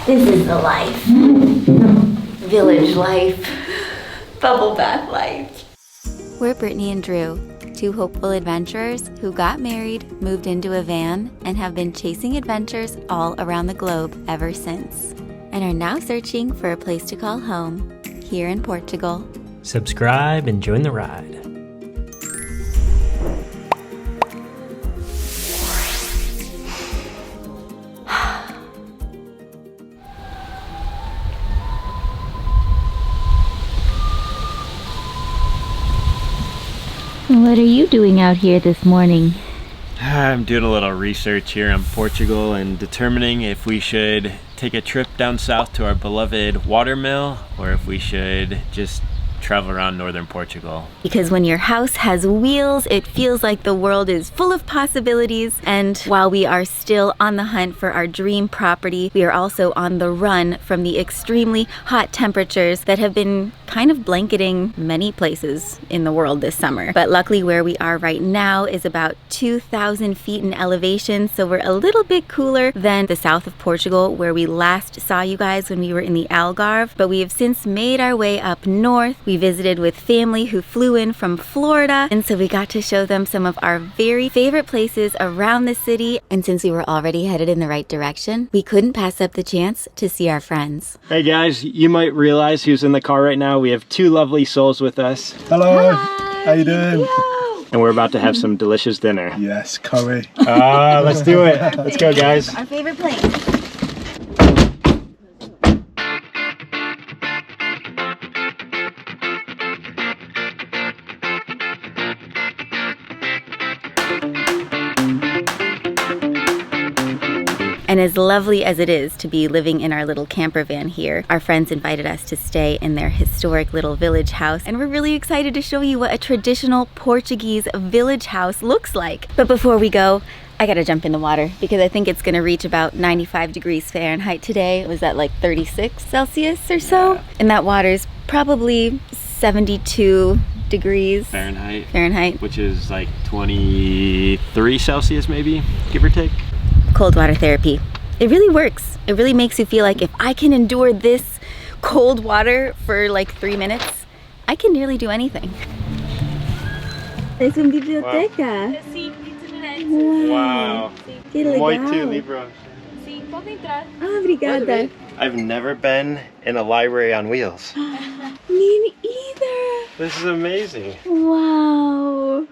This is the life. Village life. Bubble bath life. We're Brittany and Drew, two hopeful adventurers who got married, moved into a van, and have been chasing adventures all around the globe ever since, and are now searching for a place to call home here in Portugal. Subscribe and join the ride. What are you doing out here this morning? I'm doing a little research here in Portugal and determining if we should take a trip down south to our beloved watermill or if we should just travel around northern Portugal. Because when your house has wheels, it feels like the world is full of possibilities. And while we are still on the hunt for our dream property, we are also on the run from the extremely hot temperatures that have been kind of blanketing many places in the world this summer. But luckily where we are right now is about 2,000 feet in elevation, so we're a little bit cooler than the south of Portugal where we last saw you guys when we were in the Algarve. But we have since made our way up north. We visited with family who flew in from Florida, and so we got to show them some of our very favorite places around the city. And since we were already headed in the right direction, we couldn't pass up the chance to see our friends. Hey guys, you might realize who's in the car right now. We have two lovely souls with us. Hello. Hi. How you doing? Hello. And we're about to have some delicious dinner. Yes, curry. Let's do it. Let's go, guys. Our favorite place. And as lovely as it is to be living in our little camper van here, our friends invited us to stay in their historic little village house, and we're really excited to show you what a traditional Portuguese village house looks like. But before we go, I gotta jump in the water because I think it's gonna reach about 95 degrees Fahrenheit today. Was that like 36 Celsius or so? Yeah. And that water's probably 72 degrees Fahrenheit, which is like 23 Celsius maybe, give or take. Cold water therapy. It really works. It really makes you feel like if I can endure this cold water for like 3 minutes, I can nearly do anything. Es una biblioteca. Wow. Que legal. Muito livros. Sim, pode entrar. Ah, obrigada. I've never been in a library on wheels. Me either. This is amazing. Wow.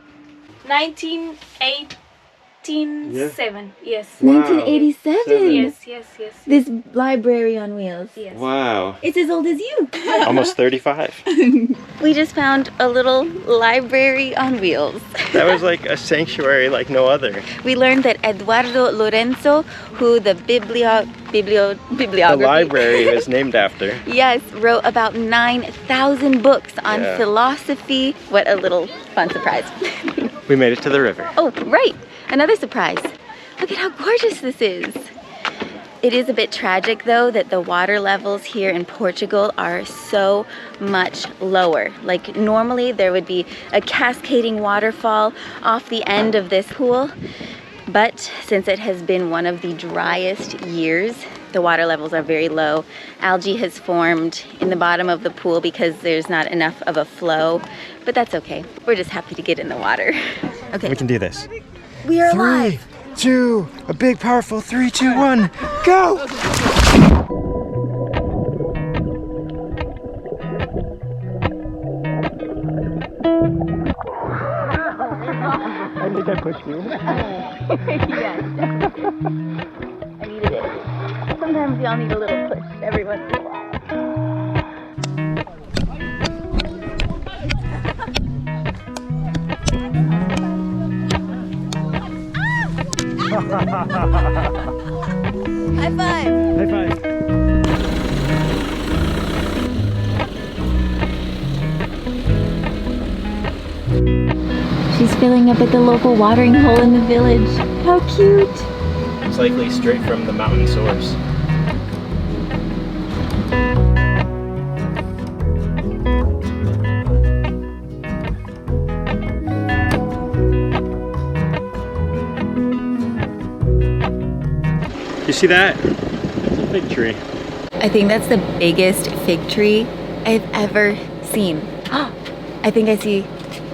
1987. Yes. Wow. 1987. Yes. This library on wheels. Yes. Wow. It's as old as you. Almost 35. We just found a little library on wheels. That was like a sanctuary like no other. We learned that Eduardo Lorenzo, who the bibliography, The library is named after. yes, wrote about 9,000 books on Yeah. philosophy. What a little fun surprise. We made it to the river. Oh, right. Another surprise. Look at how gorgeous this is. It is a bit tragic though that the water levels here in Portugal are so much lower. Like normally there would be a cascading waterfall off the end of this pool, but since it has been one of the driest years, the water levels are very low. Algae has formed in the bottom of the pool because there's not enough of a flow, but that's okay. We're just happy to get in the water. Okay. We can do this. We are alive. 3, 2, a big powerful 3, 2, 1, go! I think I pushed you. Yes. I needed it. Sometimes we all need a little push every once in a while. High five! High five. She's filling up at the local watering hole in the village. How cute! It's likely straight from the mountain source. You see that? It's a fig tree. I think that's the biggest fig tree I've ever seen. I think I see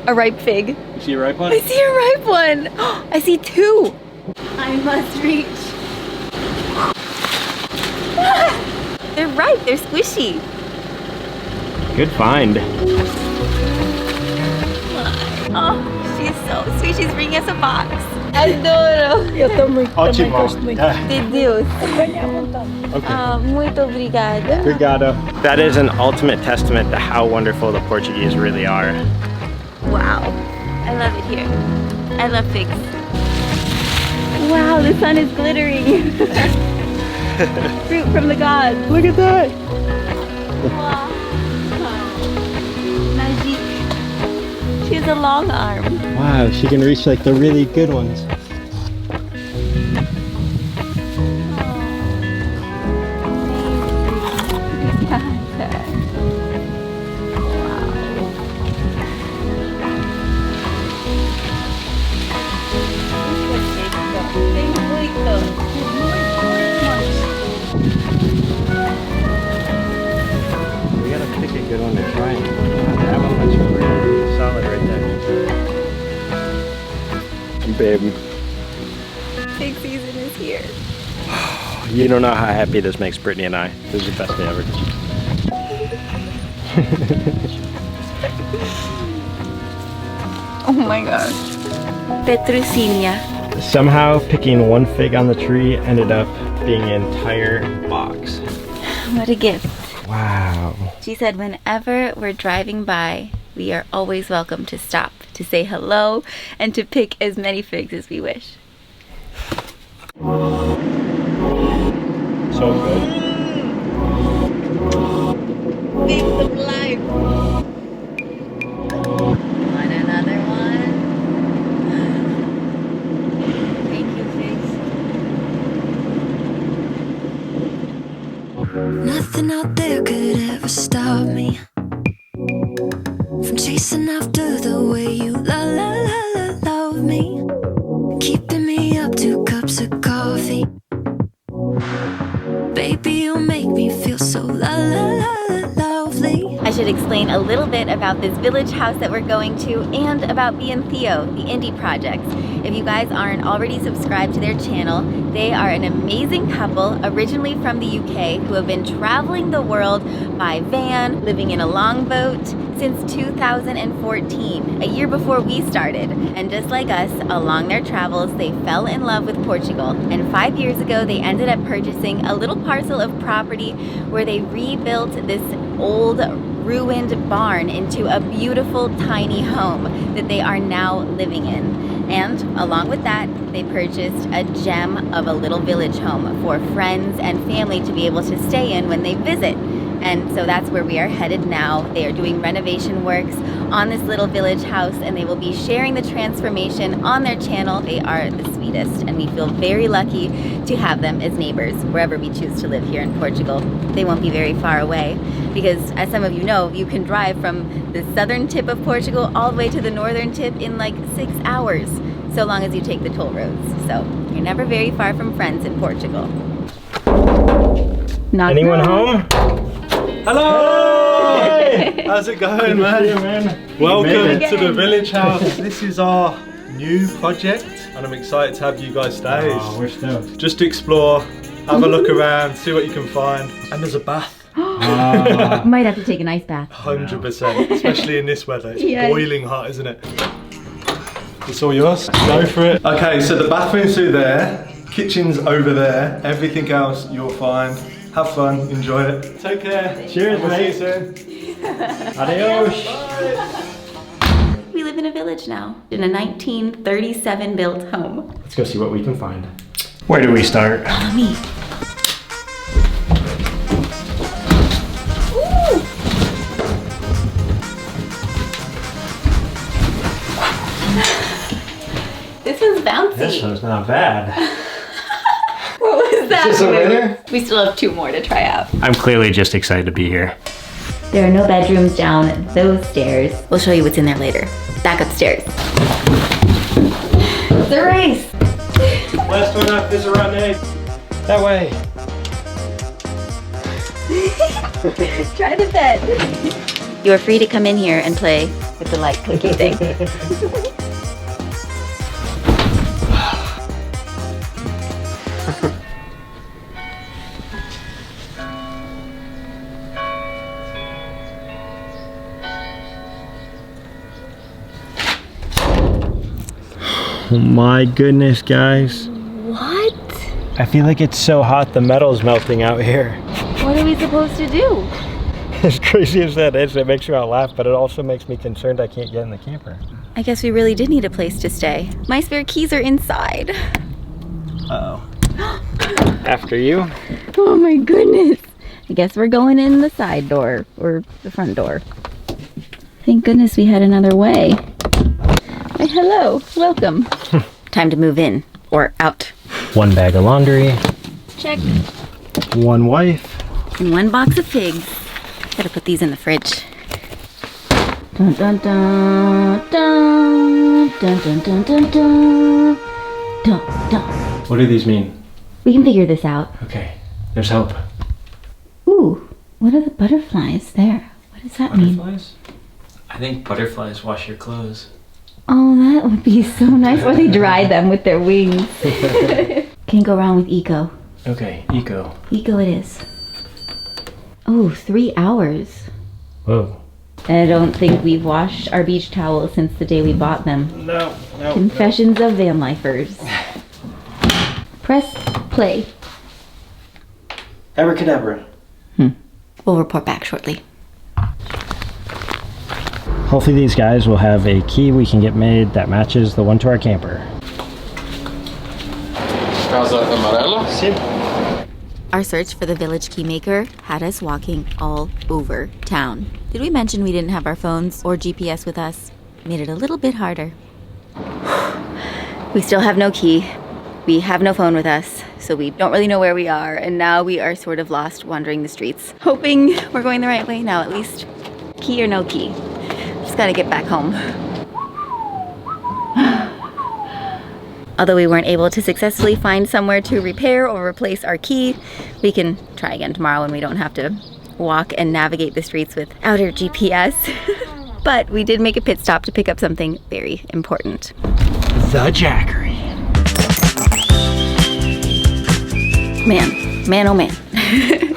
a ripe fig. You see a ripe one? I see a ripe one. I see two. I must reach. They're ripe, they're squishy. Good find. Oh, she's so sweet. She's bringing us a box. Adoro. Ótimo. De Deus. Muito obrigada. Obrigado. That is an ultimate testament to how wonderful the Portuguese really are. Wow. I love it here. I love figs. Wow, the sun is glittering. Fruit from the gods. Look at that. Wow. Magic. She has a long arm. Wow, she can reach like the really good ones. We gotta pick a good one to try. That one looks really solid right there. Babe, Fig season is here. you don't know how happy this makes Brittany and I. This is the best day ever. Oh my gosh. Petrucinia. Somehow picking one fig on the tree ended up being an entire box. What a gift. Wow. She said whenever we're driving by, we are always welcome to stop, to say hello, and to pick as many figs as we wish. So good. Figs of life. Want another one? Thank you, figs. Nothing out there could ever stop me from chasing after the way you love me, keeping me up 2 cups of coffee. Baby, you make me feel so lovely. I should explain a little bit about this village house that we're going to and about Bea and Theo, the indie projects. If you guys aren't already subscribed to their channel, they are an amazing couple originally from the UK who have been traveling the world by van, living in a longboat since 2014, a year before we started. And just like us, along their travels, they fell in love with Portugal. And 5 years ago, they ended up purchasing a little parcel of property where they rebuilt this old ruined barn into a beautiful tiny home that they are now living in. And along with that, they purchased a gem of a little village home for friends and family to be able to stay in when they visit. And so that's where we are headed now. They are doing renovation works on this little village house, and they will be sharing the transformation on their channel. They are the sweetest, and we feel very lucky to have them as neighbors wherever we choose to live here in Portugal. They won't be very far away because, as some of you know, you can drive from the southern tip of Portugal all the way to the northern tip in like 6 hours, so long as you take the toll roads. So you're never very far from friends in Portugal. Knock, Anyone knock. home? Hello! Hey! How's it going, man? man. Welcome to the village house. This is our new project, and I'm excited to have you guys stay. Oh, we're stoked. Just to explore, have a look around, see what you can find. And there's a bath. Might have to take an ice bath. 100%, especially in this weather. It's Yes. boiling hot, isn't it? It's all yours. Go for it. Okay, so the bathroom's through there, kitchen's over there. Everything else you'll find. Have fun, enjoy it. Take care. Cheers, We'll see you mate. soon. Adios. We live in a village now, in a 1937 built home. Let's go see what we can find. Where do we start? Follow me. This was bouncy. This one's not bad. What was that? Is this a winner? We still have 2 more to try out. I'm clearly just excited to be here. There are no bedrooms down those stairs. We'll show you what's in there later. Back upstairs. It's a race. Last one up is a run, That way. Try the bed. You are free to come in here and play with the light cookie thing. Oh my goodness, guys. What? I feel like it's so hot the metal's melting out here. What are we supposed to do? As crazy as that is, it makes me want to laugh, but it also makes me concerned I can't get in the camper. I guess we really did need a place to stay. My spare keys are inside. Uh-oh. After you? Oh my goodness. I guess we're going in the side door or the front door. Thank goodness we had another way. Why, hello, welcome. Time to move in or out. 1 bag of laundry. Check. 1 wife. And 1 box of figs. Gotta put these in the fridge. Dun dun dun dun dun dun dun dun dun dun dun. What do these mean? We can figure this out. Okay, there's hope. Ooh, what are the butterflies there? What does that mean? Butterflies? I think butterflies wash your clothes. Oh, that would be so nice. Or they dry them with their wings. Can't go wrong with eco. Okay, eco. Eco it is. Oh, 3 hours. Whoa. And I don't think we've washed our beach towels since the day we bought them. No. Confessions of van lifers. Press play. Abracadabra. We'll report back shortly. Hopefully these guys will have a key we can get made that matches the one to our camper. Casa amarela? Our search for the village keymaker had us walking all over town. Did we mention we didn't have our phones or GPS with us? Made it a little bit harder. We still have no key. We have no phone with us, so we don't really know where we are, and now we are sort of lost wandering the streets. Hoping we're going the right way now, at least. Key or no key. Just gotta get back home. Although we weren't able to successfully find somewhere to repair or replace our key, we can try again tomorrow when we don't have to walk and navigate the streets without our GPS. But we did make a pit stop to pick up something very important. The Jackery. Man, oh man.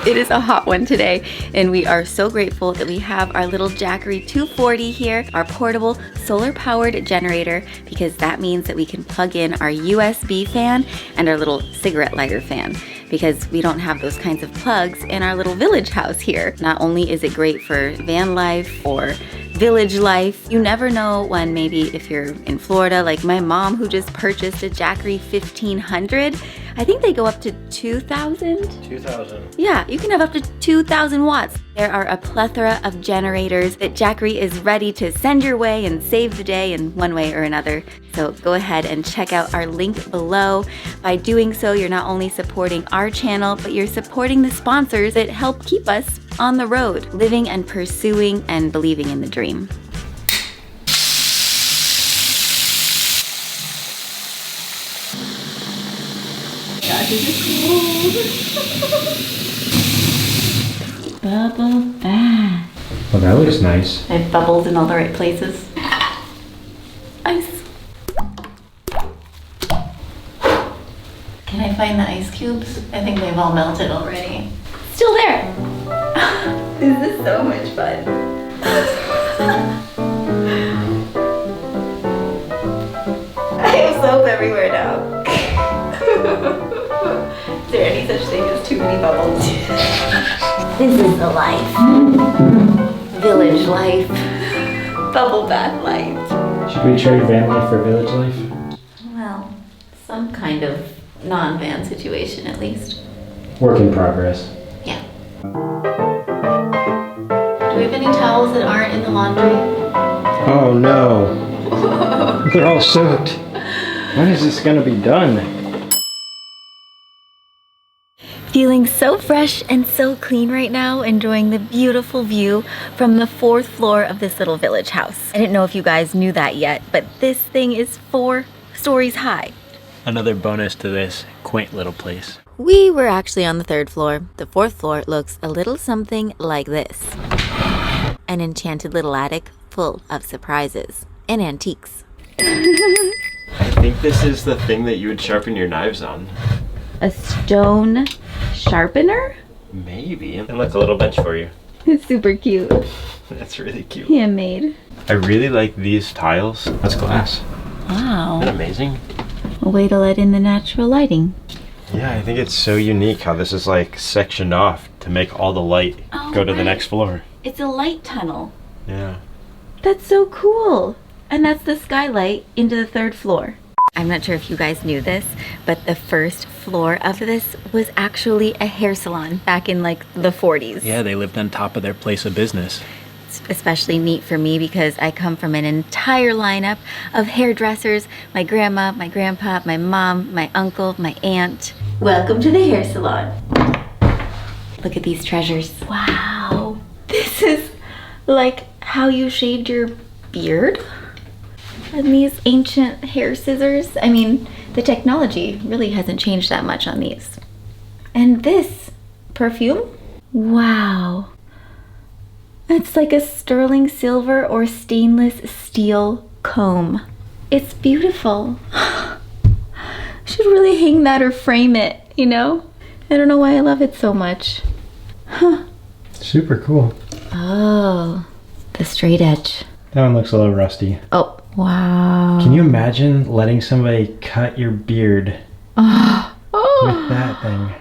It is a hot one today, and we are so grateful that we have our little Jackery 240 here, our portable solar-powered generator, because that means that we can plug in our USB fan and our little cigarette lighter fan, because we don't have those kinds of plugs in our little village house here. Not only is it great for van life or village life, you never know when, maybe if you're in Florida, like my mom who just purchased a Jackery 1500, I think they go up to 2,000? 2,000. Yeah, you can have up to 2,000 watts. There are a plethora of generators that Jackery is ready to send your way and save the day in one way or another. So go ahead and check out our link below. By doing so, you're not only supporting our channel, but you're supporting the sponsors that help keep us on the road, living and pursuing and believing in the dream. Bubble bath. Well, that looks nice. I have bubbles in all the right places. Ice. Can I find the ice cubes? I think they've all melted already. Still there. This is so much fun. I have soap everywhere now. Is there any such thing as too many bubbles? This is the life. Village life. Bubble bath life. Should we trade van life for village life? Well, some kind of non-van situation at least. Work in progress. Yeah. Do we have any towels that aren't in the laundry? Oh no. They're all soaked. When is this gonna be done? Feeling so fresh and so clean right now, enjoying the beautiful view from the 4th floor of this little village house. I didn't know if you guys knew that yet, but this thing is 4 stories high. Another bonus to this quaint little place. We were actually on the 3rd floor. The 4th floor looks a little something like this. An enchanted little attic full of surprises and antiques. I think this is the thing that you would sharpen your knives on. A stone sharpener? Maybe. And look, a little bench for you. It's super cute. That's really cute. Handmade. I really like these tiles. That's glass. Wow. Isn't that amazing? A way to let in the natural lighting. Yeah, I think it's so unique how this is like sectioned off to make all the light go to the next floor. It's a light tunnel. Yeah. That's so cool. And that's the skylight into the 3rd floor. I'm not sure if you guys knew this, but the 1st floor of this was actually a hair salon back in like the 40s. Yeah, they lived on top of their place of business. It's especially neat for me because I come from an entire lineup of hairdressers. My grandma, my grandpa, my mom, my uncle, my aunt. Welcome to the hair salon. Look at these treasures. Wow. This is like how you shaved your beard. And these ancient hair scissors. I mean, the technology really hasn't changed that much on these. And this perfume. Wow. It's like a sterling silver or stainless steel comb. It's beautiful. Should really hang that or frame it, you know? I don't know why I love it so much. Huh. Super cool. Oh, the straight edge. That one looks a little rusty. Oh, wow. Can you imagine letting somebody cut your beard with that thing?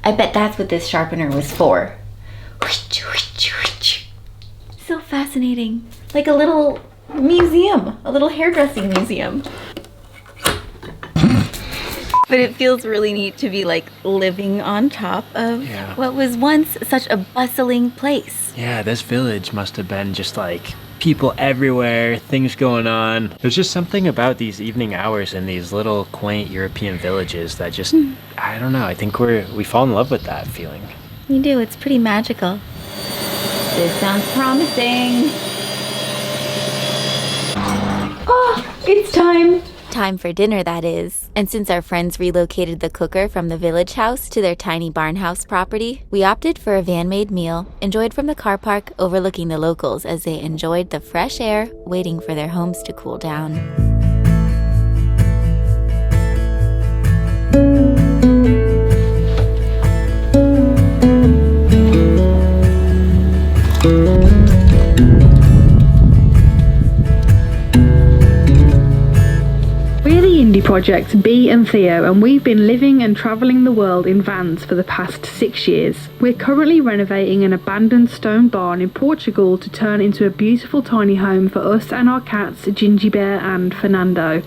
I bet that's what this sharpener was for. So fascinating. Like a little museum, a little hairdressing museum. But it feels really neat to be like living on top of what was once such a bustling place. Yeah, this village must have been just like people everywhere, things going on. There's just something about these evening hours in these little quaint European villages that just, I don't know, I think we fall in love with that feeling. You do, it's pretty magical. This sounds promising. Oh, it's time. Time for dinner, that is. And since our friends relocated the cooker from the village house to their tiny barn house property, we opted for a van-made meal, enjoyed from the car park overlooking the locals as they enjoyed the fresh air, waiting for their homes to cool down. Project B and Theo, and we've been living and travelling the world in vans for the past 6 years. We're currently renovating an abandoned stone barn in Portugal to turn into a beautiful tiny home for us and our cats Gingy Bear and Fernando.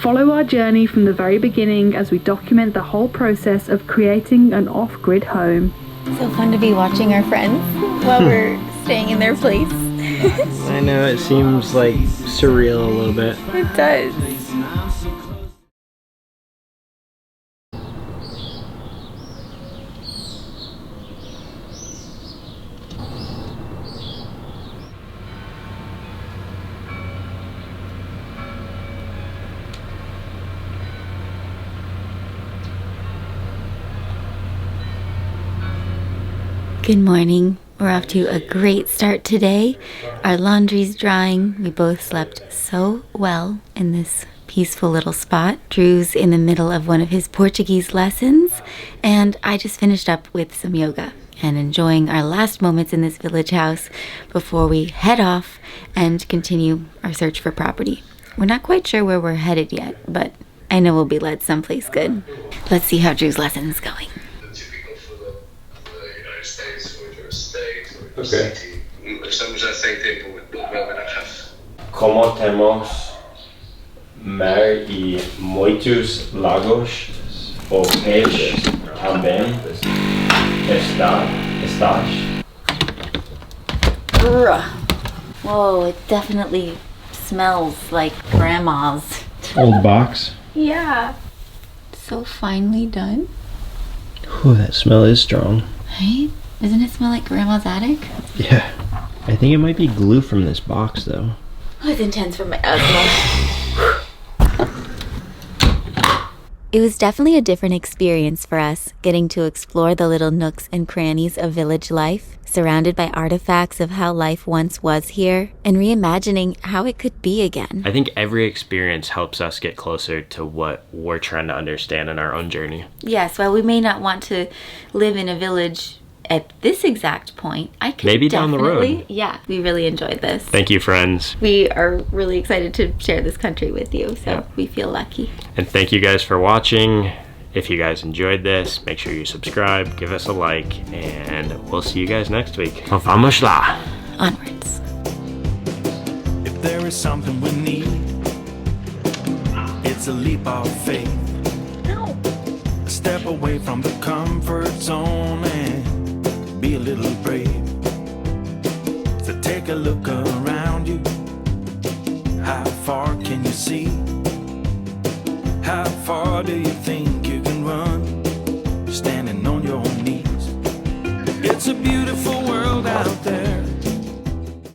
Follow our journey from the very beginning as we document the whole process of creating an off-grid home. So fun to be watching our friends while we're staying in their place. I know, it seems like surreal a little bit. It does. Good morning. We're off to a great start today. Our laundry's drying. We both slept so well in this peaceful little spot. Drew's in the middle of one of his Portuguese lessons, and I just finished up with some yoga and enjoying our last moments in this village house before we head off and continue our search for property. We're not quite sure where we're headed yet, but I know we'll be led someplace good. Let's see how Drew's lesson is going. Okay. Como temos mar e muitos lagos, o peixe também estás? Whoa, it definitely smells like grandma's. Old box. Yeah. So finely done. Ooh, that smell is strong. Right? Doesn't it smell like grandma's attic? Yeah. I think it might be glue from this box, though. Oh, it's intense for my asthma. It was definitely a different experience for us, getting to explore the little nooks and crannies of village life, surrounded by artifacts of how life once was here, and reimagining how it could be again. I think every experience helps us get closer to what we're trying to understand in our own journey. Yes, while we may not want to live in a village at this exact point, I can Maybe down the road. Yeah, we really enjoyed this. Thank you, friends. We are really excited to share this country with you, so we feel lucky. And thank you guys for watching. If you guys enjoyed this, make sure you subscribe, give us a like, and we'll see you guys next week. Vamos lá! Onwards. If there is something we need, it's a leap of faith. A step away from the comfort zone and be a little brave. So take a look around you. How far can you see? How far do you think you can run? Standing on your knees. It's a beautiful world.